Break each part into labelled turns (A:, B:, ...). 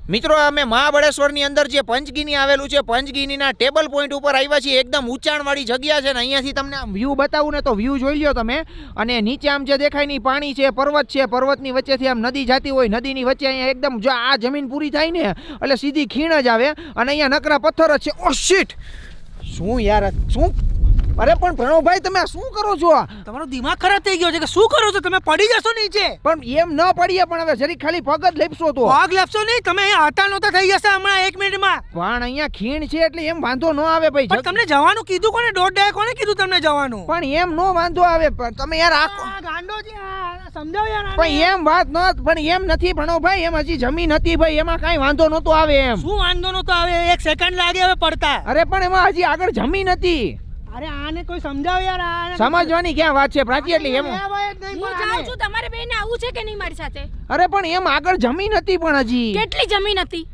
A: મિત્રો અમે મહાબળેશ્વરની અંદર જે પંચગીની આવેલું છે પંચગીનીના ટેબલ પોઈન્ટ ઉપર આવ્યા છીએ। એકદમ ઊંચાણવાળી જગ્યા છે ને અહીંયાથી તમને આમ વ્યૂ બતાવું ને તો વ્યૂ જોઈ લ્યો તમે। અને નીચે આમ જે દેખાય ની પાણી છે, પર્વત છે, પર્વતની વચ્ચેથી આમ નદી જાતી હોય, નદીની વચ્ચે અહીંયા એકદમ જો આ જમીન પૂરી થાય ને એટલે સીધી ખીણ જ આવે અને અહીંયા નકરા પથ્થર જ છે। ઓ શિટ, શું યાર, શું? અરે પણ પ્રણવભાઈ તમે આ શું કરો છો?
B: તમારો દિમાગ ખરાબ થઈ ગયો છે કે શું કરો છો તમે? પડી જશો નીચે।
A: પણ એમ ન પડીએ, પણ હવે જરી ખાલી પગ જ લેપશો તો
B: પગ લેપશો નહીં, તમે અહીંયા હટા નહોતા થઈ જશે હમણાં 1 મિનિટમાં।
A: પણ અહીંયા ખીણ છે એટલે એમ વાંધો ન આવે ભાઈ।
B: પણ તમને જવાનું કીધું કોને? દોઢ કોને કીધું તમને જવાનું?
A: પણ એમ નો વાંધો આવે, પણ તમે યાર આ
B: ગાંડો છે, સમજાવ યાર।
A: પણ એમ વાત ન, પણ એમ નથી પ્રણવભાઈ, એમ હજી જમીન હતી ભાઈ, એમાં કાઈ વાંધો નતો આવે એમ।
B: શું વાંધો નતો આવે? 1 સેકન્ડ લાગે હવે પડતા।
A: અરે પણ એમાં હજી આગળ જમીન હતી।
B: અરે આને કોઈ સમજાવ યાર, આને
A: સમજવાની ક્યાં વાત છે પ્રાચી? એટલે એમ
C: હું જાઉં છું, તમારે બેને આવું છે કે નહીં મારી સાથે?
A: અરે પણ એમ આગળ જમીન હતી, પણ હજી
C: કેટલી જમીન હતી?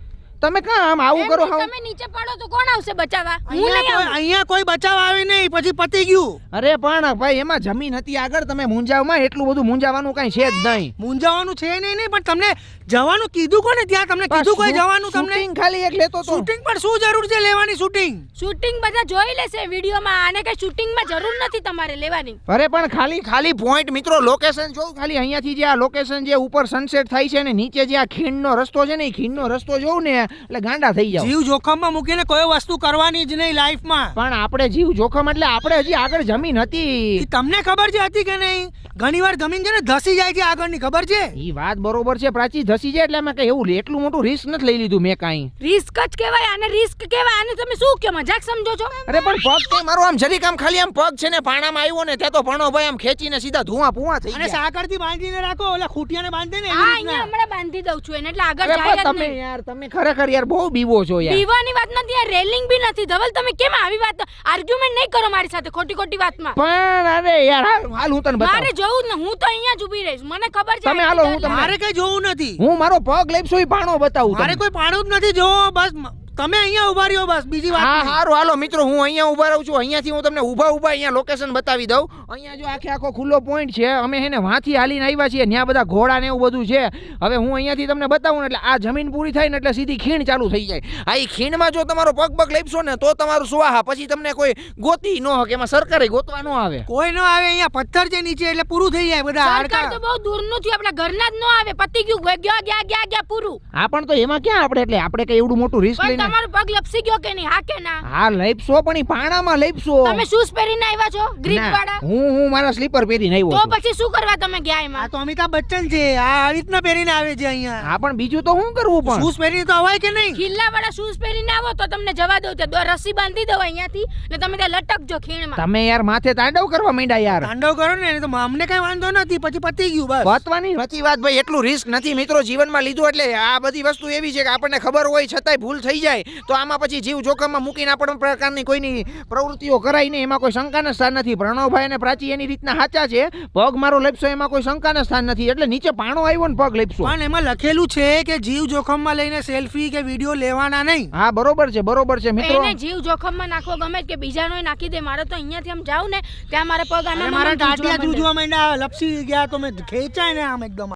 A: તમે કાં આમ આવું કરો?
C: તમે નીચે પડો તો કોણ આવશે બચાવવા? હું નહીં આવું।
B: અહીંયા કોઈ બચાવ આવે નહીં, પછી પતી ગયું।
A: અરે પણ ભાઈ એમાં જમીન હતી આગળ, તમે મૂંઝાવમાં એટલું બધું મૂંઝાવાનું કઈ છે જ નહીં।
B: મૂંઝાવાનું છે નહીં, પણ તમને જવાનું કીધું કોને? ત્યાં તમને કીધું કોઈ જવાનું? તમને
A: શૂટિંગ ખાલી એક લેતો તો।
B: શૂટિંગ પર શું જરૂર છે લેવાની?
C: શૂટિંગ બધા જોઈ લેશે વિડીયોમાં, આને કઈ શૂટિંગમાં જરૂર નથી તમારે લેવાની।
A: અરે પણ ખાલી પોઈન્ટ મિત્રો, લોકેશન જોઉં ખાલી અહીંયાથી જે આ લોકેશન જે ઉપર સનસેટ થાય છે ને નીચે જે આ ખીણનો રસ્તો છે ને એ ખીણનો રસ્તો જોઉં ને એટલે ગાંડા થઈ જાવ।
B: જીવ જોખમમાં મૂકીને કોઈ વસ્તુ કરવાની જ નહીં લાઈફમાં।
A: પણ આપણે જીવ જોખમ એટલે આપણે હજી આગળ જમીન હતી।
B: તમને ખબર છે હતી કે નહીં? ઘણીવાર જમીન છે ને ધસી જાય છે આગળની, ખબર છે?
A: ઈ વાત બરોબર છે પ્રાચી, ધસી જાય એટલે અમે કઈ એવું એટલું મોટું રિસ્ક નથી લઈ લીધું મેં કાઈ।
C: રિસ્ક જ કહેવાય આને, રિસ્ક કહેવાય આને। તમે શું કહો, મજાક સમજો છો?
A: અરે પણ પગ કે મારો આમ જરીક આમ ખાલી આમ પગ છે ને પાણામાં આવ્યો ને ત્યાં તો ભણો ભાઈ આમ ખેંચીને સીધા ધુઆ પુઆ થઈ
B: અને
A: ગયા।
B: સાકરથી બાંધીને રાખો, ઓલા ખૂટિયાને બાંધે ને
C: હા, અહીંયા હમણાં બાંધી દઉં છું એને, એટલે આગળ
A: અરે
C: જાય
A: પણ
C: જ
A: તમે
C: નહીં।
A: યાર, તમે ખરેખર યાર બહુ બીવો છો યાર।
C: પીવાની વાત નથી, આ રેલિંગ બી નથી। ધવલ તમે કેમ આવી વાત આર્ગ્યુમેન્ટ નહીં કરો મારી સાથે ખોટી વાતમાં।
A: પણ અરે યાર હાલ હું તને બતાવું।
C: મારે જોવું જ ને, હું તો અહીંયા જ ઊભી રહીશ, મને ખબર છે।
A: તમે હાલો, હું તમને
B: મારે કઈ જોવું નથી।
A: હું મારો પગ લેપસો ઈ પાણો બતાવું
B: મારે
A: તમને।
B: કોઈ પાણું જ નથી જોવો, બસ તમે અહીંયા ઉભા રહ્યો, બસ બીજી વાત
A: હા
B: નહીં।
A: હારું હાલો મિત્રો, હું અહીંયા ઊભા રહું છું। અહીંયાથી હું તમને ઊભા અહીંયા લોકેશન બતાવી દઉં। અહીંયા જો આખો ખુલ્લો પોઈન્ટ છે, અમે હેને વાંથી હાલીને આવ્યા છીએ, ત્યાં બધા ઘોડા ને એવું બધું છે। હવે હું અહીંયાથી તમને બતાવું એટલે આ જમીન પૂરી થાય ને એટલે સીધી ખીણ ચાલુ થઈ જાય। આ ઈ ખીણમાં જો તમારો પગ લેપશો ને તો તમારું સ્વાહા, પછી તમને કોઈ ગોતી ન હકે, એમાં સરકારે ગોતવા ન આવે।
B: કોઈ ન આવે, અહીંયા પથ્થર છે નીચે એટલે પૂરું થઈ જાય બધા
C: સરકાર
B: હાડકા।
C: તો બહુ દૂરનું થયું, આપણા ઘરના જ ન આવે, પતી ગયું, ગયા પૂરું।
A: હા પણ તો એમાં ક્યાં આપણે, એટલે આપણે કઈ એવડું મોટું રિસ્ક
C: પણ
A: લઈને
C: તમારો પગ લપસી ગયો કે નહીં? હા કે ના?
A: હા લેપશો, પણ ઈ પાણામાં લેપશો।
C: તમે શૂઝ પહેરીને આવ્યા છો ગ્રીપ
A: ના,
C: વાળા?
A: હું મારા સ્લીપર પહેરીને આવ્યો
C: તો
A: છું।
C: પછી શું કરવા તમે ગયા
B: આ
C: એમાં?
B: તો અમિતાભ બચ્ચન છે, આ આવી રીતના પહેરીને આવે છે અહીંયા।
A: હા પણ બીજું તો શું કરવું? પણ
B: શૂઝ પહેરીને તો અવાય કે નહીં?
C: ખીલ્લા વાળા શૂઝ પહેરીને આવો તો તમને જવા દઉં, તે રસ્સી બાંધી દઉં અહીંયાથી ને તમે ત્યાં લટકજો ખીણમાં।
A: તમે યાર માથે તાંડવ કરવા માંડ્યા યાર।
B: તાંડવ કરો ને તો અમને કઈ વાંધો નથી, પછી પતી ગયું બસ।
A: બતવાની નથી વાત ભાઈ, એટલું રિસ્ક નથી મિત્રો જીવનમાં લીધું। એટલે આ બધી વસ્તુ એવી છે કે આપણને ખબર હોય છતાંય ભૂલ થઈ જાય તો આમાં પછી જીવ જોખમમાં મૂકીને આપણે પ્રકારની કોઈની પ્રવૃત્તિઓ કરાય નહીં, એમાં કોઈ શંકાના સ્થાન નથી। પ્રણવભાઈ અને પ્રાચી એની રીતના સાચા છે, પગ મારો લેપસો એમાં કોઈ શંકાના સ્થાન નથી। એટલે નીચે પાણો આવ્યો ને પગ લેપસો,
B: પણ એમાં લખેલું છે કે જીવ જોખમમાં લઈને સેલ્ફી કે વિડિયો લેવાના નહીં।
A: હા બરોબર છે મિત્રો।
C: એને જીવ જોખમમાં નાખવો ગમે કે બીજાનો નાખી દે, મારે તો અહીંયાથી આમ જાઉં ને ત્યાં મારા પગ
B: મારા ટાટિયા ધ્રુજવા માંડ્યા, લપસી ગયા તો મેં ખેંચાય ને આમ એકદમ।